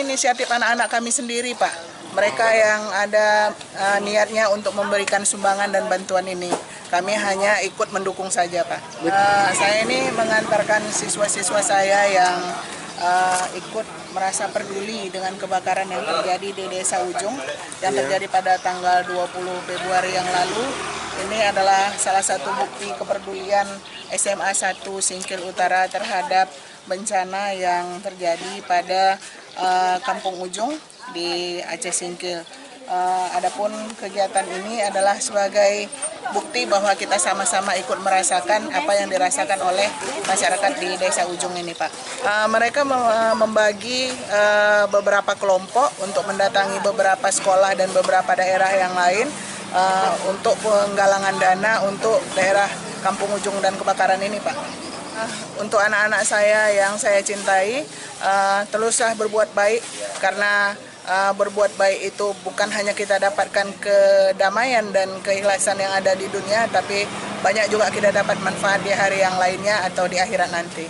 inisiatif anak-anak kami sendiri, Pak. Mereka yang ada niatnya untuk memberikan sumbangan dan bantuan ini. Kami hanya ikut mendukung saja, Pak. Saya ini mengantarkan siswa-siswa saya yang ikut merasa peduli dengan kebakaran yang terjadi di Desa Ujung yang terjadi pada tanggal 20 Februari yang lalu. Ini adalah salah satu bukti kepedulian SMA 1 Singkil Utara terhadap bencana yang terjadi pada Kampung Ujung di Aceh Singkil. Adapun kegiatan ini adalah sebagai bukti bahwa kita sama-sama ikut merasakan apa yang dirasakan oleh masyarakat di Desa Ujung ini, Pak. Mereka membagi beberapa kelompok untuk mendatangi beberapa sekolah dan beberapa daerah yang lain untuk penggalangan dana untuk daerah Kampung Ujung dan kebakaran ini, Pak. Untuk anak-anak saya yang saya cintai, teruslah berbuat baik karena berbuat baik itu bukan hanya kita dapatkan kedamaian dan keikhlasan yang ada di dunia, tapi banyak juga kita dapat manfaat di hari yang lainnya atau di akhirat nanti.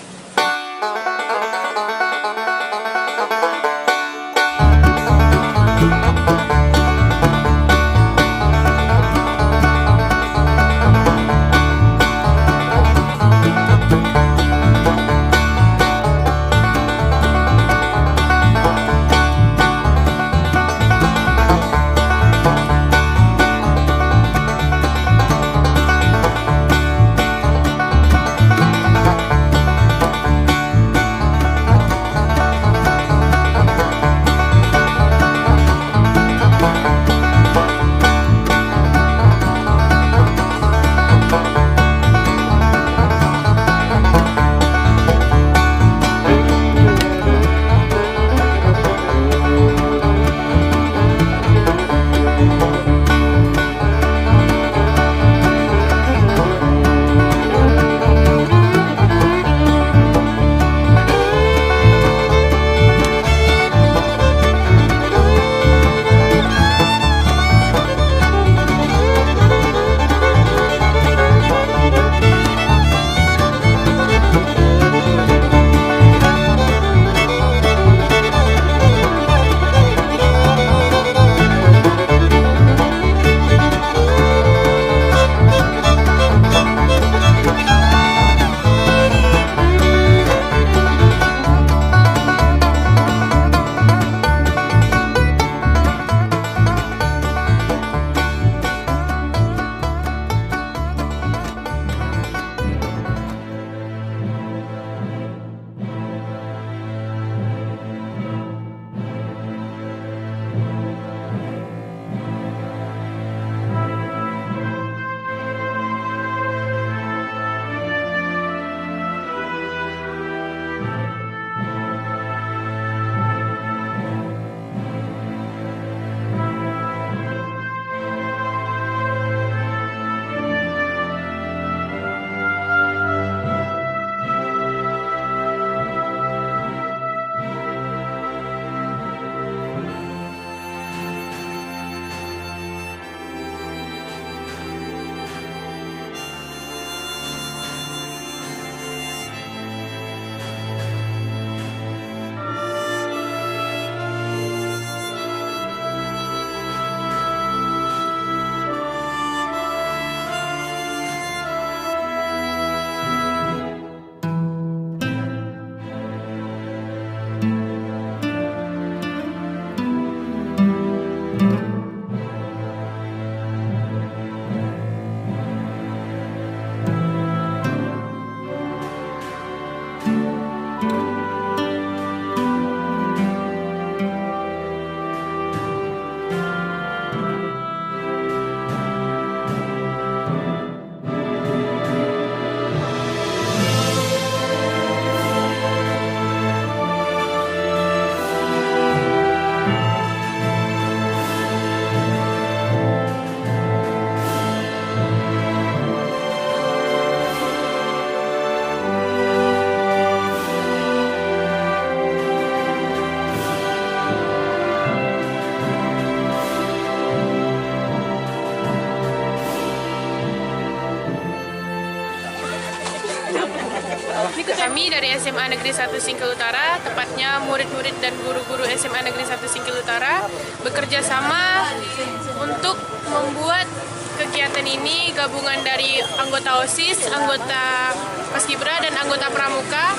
Kami dari SMA Negeri 1 Singkil Utara, tepatnya murid-murid dan guru-guru SMA Negeri 1 Singkil Utara, bekerja sama untuk membuat kegiatan ini gabungan dari anggota OSIS, anggota Paskibra, dan anggota Pramuka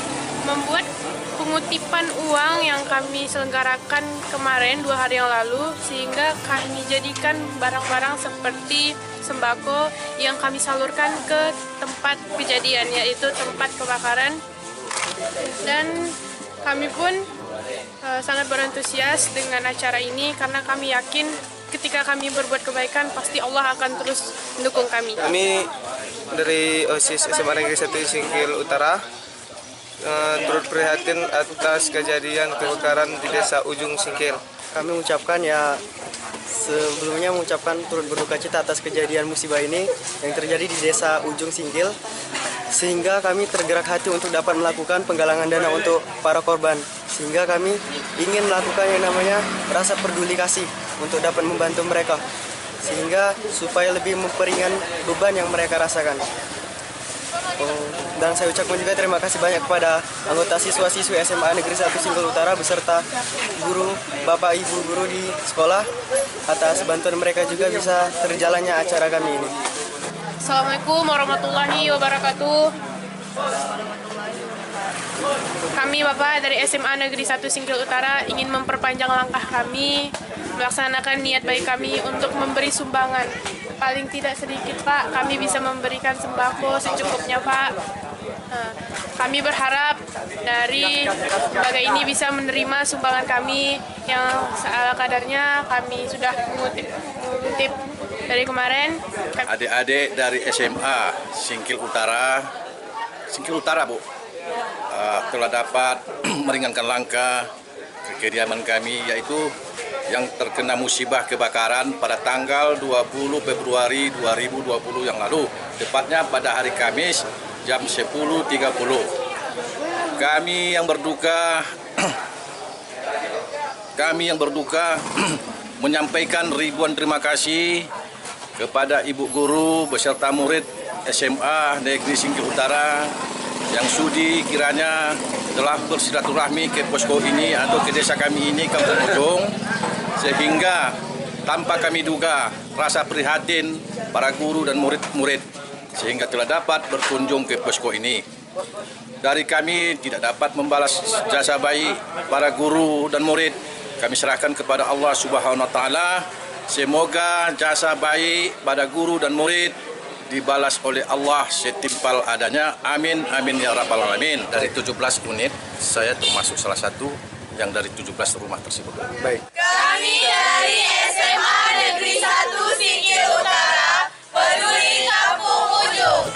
membuat pengutipan uang yang kami selenggarakan kemarin 2 hari yang lalu, sehingga kami jadikan barang-barang seperti sembako yang kami salurkan ke tempat kejadian, yaitu tempat kebakaran. Dan kami pun sangat berantusias dengan acara ini karena kami yakin ketika kami berbuat kebaikan pasti Allah akan terus mendukung kami. Kami dari OSIS SMA Negeri 1 Singkil Utara turut prihatin atas kejadian kebakaran di Desa Ujung Singkil. Kami sebelumnya mengucapkan turut berduka cita atas kejadian musibah ini yang terjadi di Desa Ujung Singkil, sehingga kami tergerak hati untuk dapat melakukan penggalangan dana untuk para korban, sehingga kami ingin melakukan yang namanya rasa peduli kasih untuk dapat membantu mereka, sehingga supaya lebih memperingan beban yang mereka rasakan. Dan saya ucapkan juga terima kasih banyak kepada anggota siswa-siswi SMA Negeri 1 Singkil Utara beserta guru, bapak ibu guru di sekolah, atas bantuan mereka juga bisa terjalannya acara kami ini. Assalamualaikum warahmatullahi wabarakatuh. Kami Bapak dari SMA Negeri 1 Singkil Utara ingin memperpanjang langkah kami melaksanakan niat baik kami untuk memberi sumbangan. Paling tidak sedikit Pak, kami bisa memberikan sembako secukupnya Pak. Kami berharap dari lembaga ini bisa menerima sumbangan kami yang seala kadarnya. Kami sudah mengutip dari kemarin. Adik-adik dari SMA Singkil Utara Bu, telah dapat meringankan langkah kediaman kami, yaitu yang terkena musibah kebakaran pada tanggal 20 Februari 2020 yang lalu, tepatnya pada hari Kamis jam 10.30. Kami yang berduka menyampaikan ribuan terima kasih kepada ibu guru beserta murid SMA Negeri Singkil Utara yang sudi kiranya telah bersilaturahmi ke posko ini atau ke desa kami ini, Kampung Ujung, sehingga tanpa kami duga rasa prihatin para guru dan murid-murid sehingga telah dapat berkunjung ke posko ini. Dari kami tidak dapat membalas jasa baik para guru dan murid. Kami serahkan kepada Allah Subhanahu wa taala. Semoga jasa baik pada guru dan murid dibalas oleh Allah setimpal adanya. Amin, amin ya rabbal alamin. Dari 17 unit, saya termasuk salah satu yang dari 17 rumah tersebut. Baik. Kami dari SMA Negeri 1 Singkil Utara, peduli Kampung Ujung.